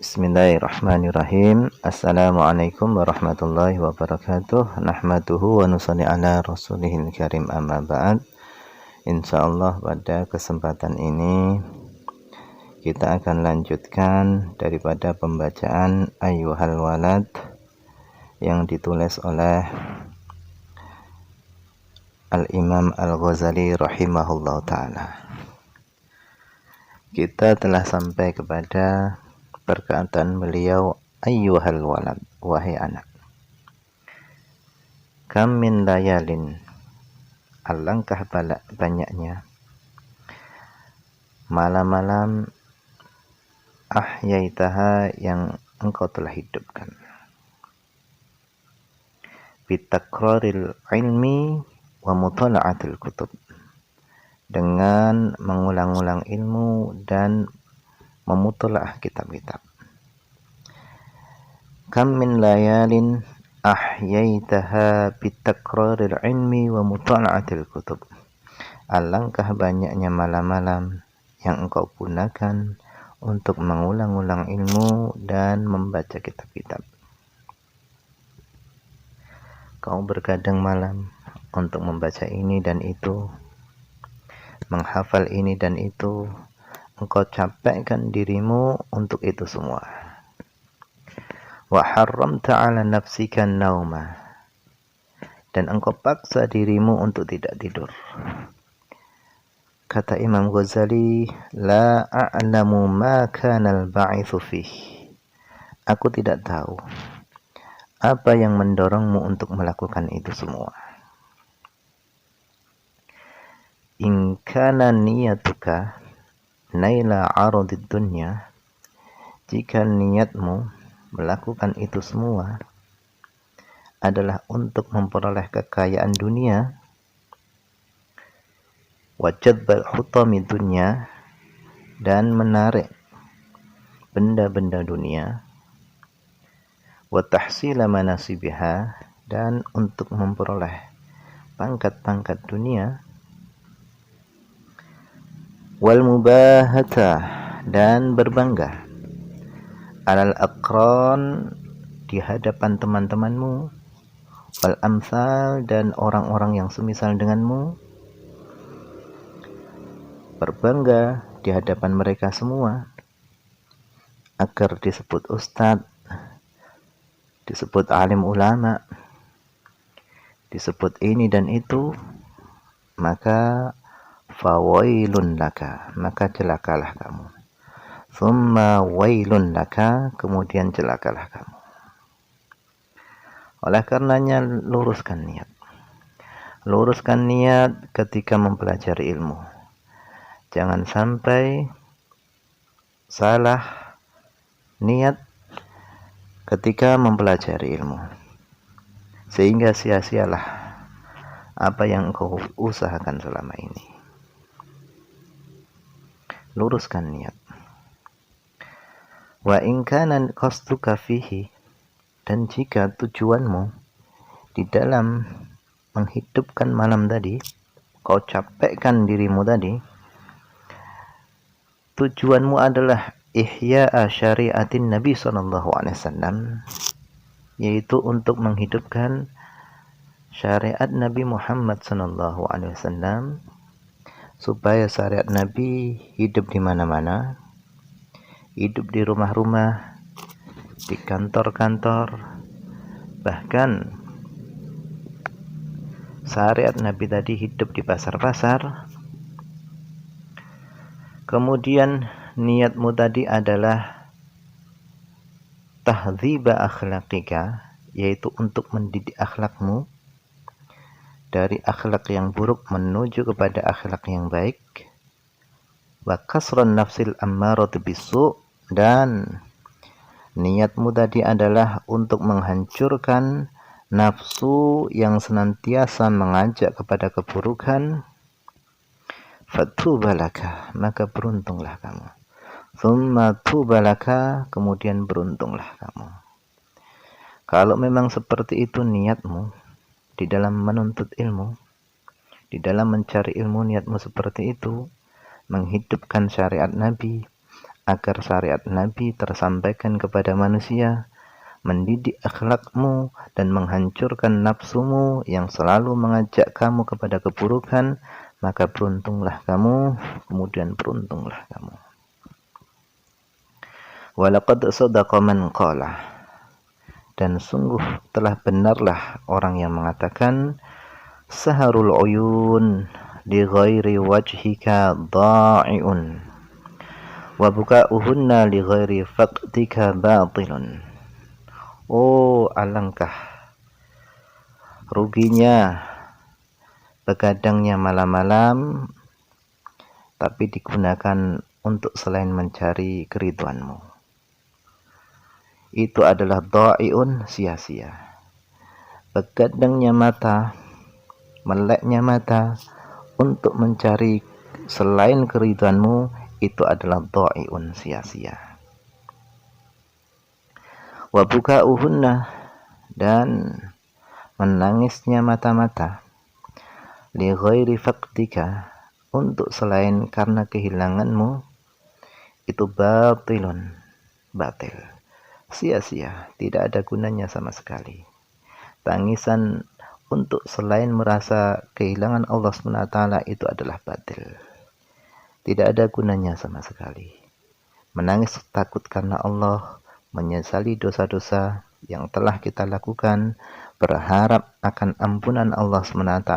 Bismillahirrahmanirrahim. Assalamualaikum warahmatullahi wabarakatuh. Nahmaduhu wa nusalli ala rasulihil karim, amma ba'd. Insyaallah pada kesempatan ini kita akan lanjutkan daripada pembacaan Ayyuhal Walad yang ditulis oleh Al-Imam Al-Ghazali rahimahullah ta'ala. Kita telah sampai kepada perkataan beliau, ayyuhal walad, wahai anak. Kam min layalin, alangkah banyaknya malam-malam ahyaitaha yang engkau telah hidupkan. Bitakraril ilmi wa mutala'atil kutub, dengan mengulang-ulang ilmu dan memutolaah kitab-kitab. Kam min layalin ahyaitaha bitakraril ilmi wa mutala'atil kutub. Alangkah banyaknya malam-malam yang engkau gunakan untuk mengulang-ulang ilmu dan membaca kitab-kitab. Kau bergadang malam untuk membaca ini dan itu, menghafal ini dan itu. Engkau capekkan dirimu untuk itu semua. Wa harramta 'ala nafsika nauma, dan engkau paksa dirimu untuk tidak tidur. Kata Imam Ghazali, la a'lamu ma kana al-ba'ithu fih. Aku tidak tahu apa yang mendorongmu untuk melakukan itu semua. In kana niyatuka naila aradid dunya, jika niatmu melakukan itu semua adalah untuk memperoleh kekayaan dunia, wajadbal hutami dunya, dan menarik benda-benda dunia, wa tahsila manasibiha, dan untuk memperoleh pangkat-pangkat dunia, wal mubahata, dan berbangga, alal aqran, di hadapan teman-temanmu, wal amsal, dan orang-orang yang semisal denganmu, berbangga di hadapan mereka semua agar disebut ustadz, disebut alim ulama, disebut ini dan itu, maka fawailun laka, maka celakalah kamu. Thumma wailun laka, kemudian celakalah kamu. Oleh karenanya luruskan niat. Luruskan niat ketika mempelajari ilmu. Jangan sampai salah niat ketika mempelajari ilmu, sehingga sia-sialah apa yang engkau usahakan selama ini. Luruskan niat. Wa in kana qasduka fihi, dan jika tujuanmu di dalam menghidupkan malam tadi, kau capekkan dirimu tadi, tujuanmu adalah ihya'a syariatin Nabi SAW, yaitu untuk menghidupkan syariat Nabi Muhammad SAW, supaya syariat Nabi hidup di mana-mana, hidup di rumah-rumah, di kantor-kantor, bahkan syariat Nabi tadi hidup di pasar-pasar. Kemudian niatmu tadi adalah tahdziba akhlaqika, yaitu untuk mendidik akhlakmu dari akhlak yang buruk menuju kepada akhlak yang baik. Wa kasran nafsil ammaratu bisu', dan niatmu tadi adalah untuk menghancurkan nafsu yang senantiasa mengajak kepada keburukan. Fatubalaka, maka beruntunglah kamu. Thumma tubalaka, kemudian beruntunglah kamu. Kalau memang seperti itu niatmu di dalam menuntut ilmu, di dalam mencari ilmu, niatmu seperti itu, menghidupkan syariat Nabi, agar syariat Nabi tersampaikan kepada manusia, mendidik akhlakmu dan menghancurkan nafsumu yang selalu mengajak kamu kepada keburukan, maka beruntunglah kamu, kemudian beruntunglah kamu. Walaqad sadaqa man qala, dan sungguh telah benarlah orang yang mengatakan, saharul uyun li ghairi wajhika dha'iun wa buka'uhunna li ghairi faqdika batilun. Oh, alangkah ruginya begadangnya malam-malam tapi digunakan untuk selain mencari keridhaanmu. Itu adalah dha'iun, sia-sia. Begadangnya mata, meleknya mata untuk mencari selain keridhaanmu, itu adalah dha'iun, sia-sia. Wa buka'uhunna, dan menangisnya mata-mata, li ghairi faqdika, untuk selain karena kehilanganmu, itu batilun, batil, sia-sia, tidak ada gunanya sama sekali. Tangisan untuk selain merasa kehilangan Allah SWT itu adalah batil, tidak ada gunanya sama sekali. Menangis takut karena Allah, menyesali dosa-dosa yang telah kita lakukan, berharap akan ampunan Allah SWT,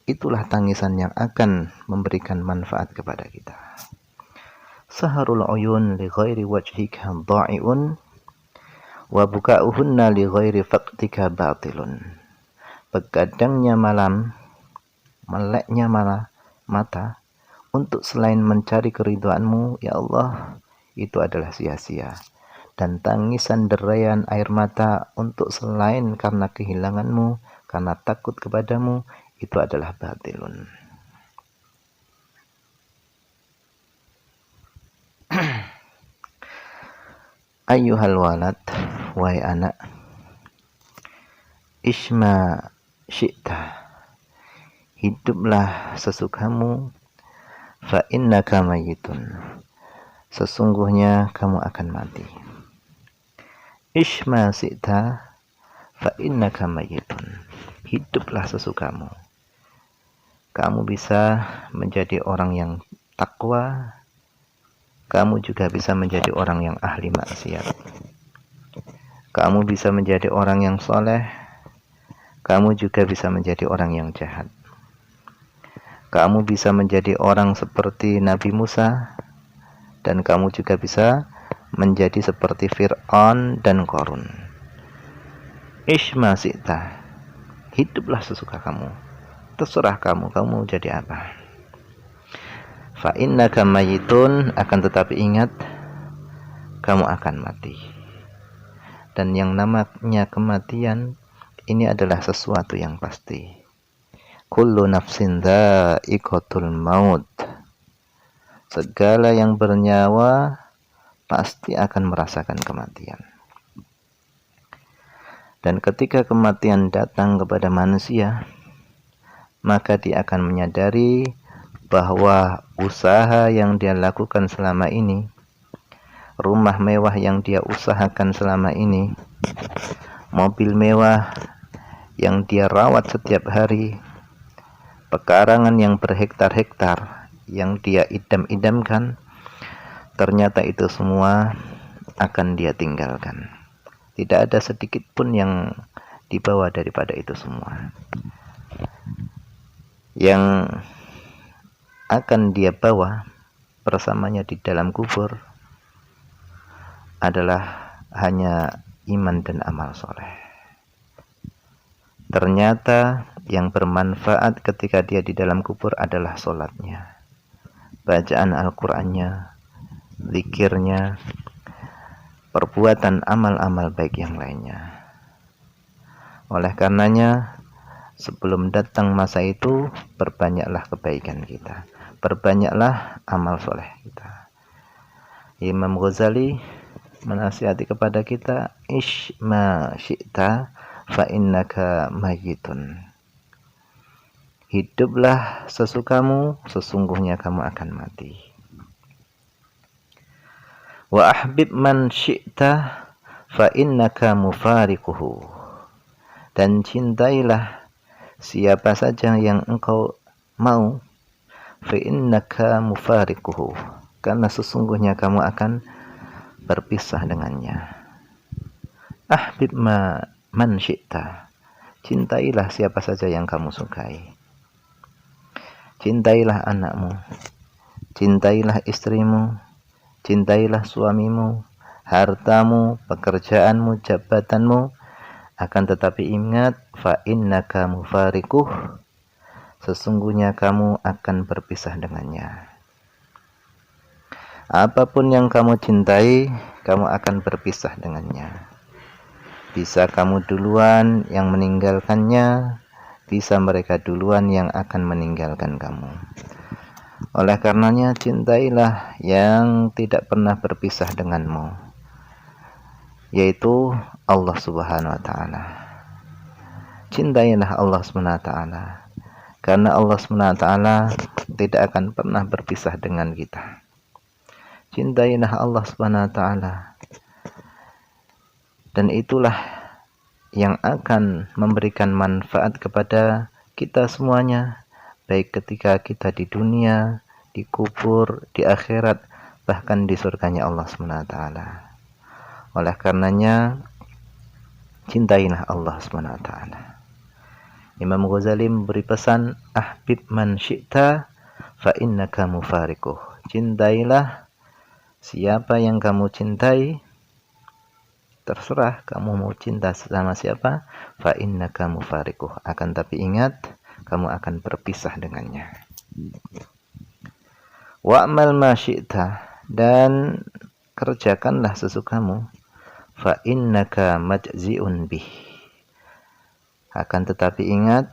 itulah tangisan yang akan memberikan manfaat kepada kita. Saharul uyun li ghairi wajhika dha'iun wa buka'uhunna li ghairi faqdika batilun. Begadangnya malam, meleknya mata untuk selain mencari keridhaanmu, ya Allah, itu adalah sia-sia. Dan tangisan derayan air mata untuk selain karena kehilanganmu, karena takut kepadamu, itu adalah batilun. Ayyuhal walad, wahai anak, isma syi'ta, hiduplah sesukamu, fa innaka mayitun, sesungguhnya kamu akan mati. Isma syi'ta fa innaka mayitun, hiduplah sesukamu. Kamu bisa menjadi orang yang takwa, kamu juga bisa menjadi orang yang ahli maksiat. Kamu bisa menjadi orang yang soleh, kamu juga bisa menjadi orang yang jahat. Kamu bisa menjadi orang seperti Nabi Musa, dan kamu juga bisa menjadi seperti Fir'aun dan Qarun. Isma syi'ta, hiduplah sesuka kamu, terserah kamu mau jadi apa. Fa innaka mayitun, akan tetapi ingat, kamu akan mati. Dan yang namanya kematian ini adalah sesuatu yang pasti. Kullu nafsin dha'iqatul maut, segala yang bernyawa pasti akan merasakan kematian. Dan ketika kematian datang kepada manusia, maka dia akan menyadari bahwa usaha yang dia lakukan selama ini, rumah mewah yang dia usahakan selama ini, mobil mewah yang dia rawat setiap hari, pekarangan yang berhektar-hektar yang dia idam-idamkan, ternyata itu semua akan dia tinggalkan. Tidak ada sedikit pun yang dibawa daripada itu semua. Yang akan dia bawa bersamanya di dalam kubur adalah hanya iman dan amal soleh. Ternyata yang bermanfaat ketika dia di dalam kubur adalah sholatnya, bacaan Al-Qur'annya, zikirnya, perbuatan amal-amal baik yang lainnya. Oleh karenanya, sebelum datang masa itu, perbanyaklah kebaikan kita, perbanyaklah amal soleh kita. Imam Ghazali menasihati kepada kita, isma syi'ta fa innaka mayitun, hiduplah sesukamu, sesungguhnya kamu akan mati. Wa ahbib man syi'ta fa innaka mufariquhu. Dan cintailah siapa saja yang engkau mau, fa innaka mufariquhu, karena sesungguhnya kamu akan berpisah dengannya. Ahbib man syi'ta, cintailah siapa saja yang kamu sukai. Cintailah anakmu, cintailah istrimu, cintailah suamimu, hartamu, pekerjaanmu, jabatanmu, akan tetapi ingat, fa innaka mufariquh, sesungguhnya kamu akan berpisah dengannya. Apapun yang kamu cintai, kamu akan berpisah dengannya. Bisa kamu duluan yang meninggalkannya, bisa mereka duluan yang akan meninggalkan kamu. Oleh karenanya, cintailah yang tidak pernah berpisah denganmu, yaitu Allah Subhanahu wa Ta'ala. Cintailah Allah Subhanahu wa Ta'ala, karena Allah Subhanahu wa Ta'ala tidak akan pernah berpisah dengan kita. Cintailah Allah Subhanahu wa Ta'ala, dan itulah yang akan memberikan manfaat kepada kita semuanya, baik ketika kita di dunia, di kubur, di akhirat, bahkan di surganya Allah Subhanahu wa Ta'ala. Oleh karenanya, cintailah Allah Subhanahu wa Ta'ala. Imam Ghazali memberi pesan, ahbib man syi'ta fa innaka mufariquh. Cintailah siapa yang kamu cintai, terserah kamu mau cinta sama siapa, fa innaka mufariquh, akan tapi ingat, kamu akan berpisah dengannya. Wa'mal ma syi'ta, dan kerjakanlah sesukamu, fa innaka majzi'un bih, akan tetapi ingat,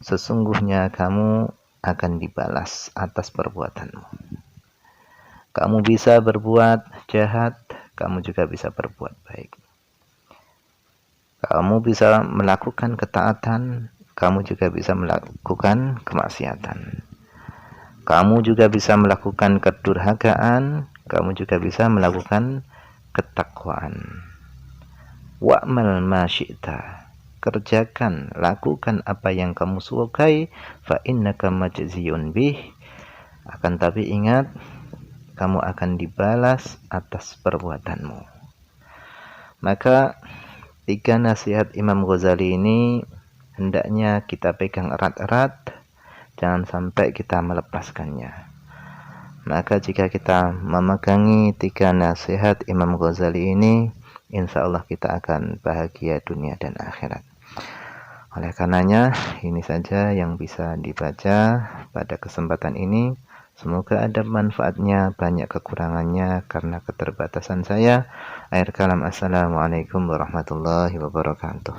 sesungguhnya kamu akan dibalas atas perbuatanmu. Kamu bisa berbuat jahat, kamu juga bisa berbuat baik. Kamu bisa melakukan ketaatan, kamu juga bisa melakukan kemaksiatan. Kamu juga bisa melakukan kedurhakaan, kamu juga bisa melakukan ketakwaan. Wa'mal ma syi'ta, kerjakan, lakukan apa yang kamu sukai, fa innaka majziyun bih, akan tapi ingat, kamu akan dibalas atas perbuatanmu. Maka 3 nasihat Imam Ghazali ini hendaknya kita pegang erat-erat, jangan sampai kita melepaskannya. Maka jika kita memegangi 3 nasihat Imam Ghazali ini, insya Allah kita akan bahagia dunia dan akhirat. Oleh karenanya, ini saja yang bisa dibaca pada kesempatan ini. Semoga ada manfaatnya, banyak kekurangannya karena keterbatasan saya. Akhir kalam, assalamualaikum warahmatullahi wabarakatuh.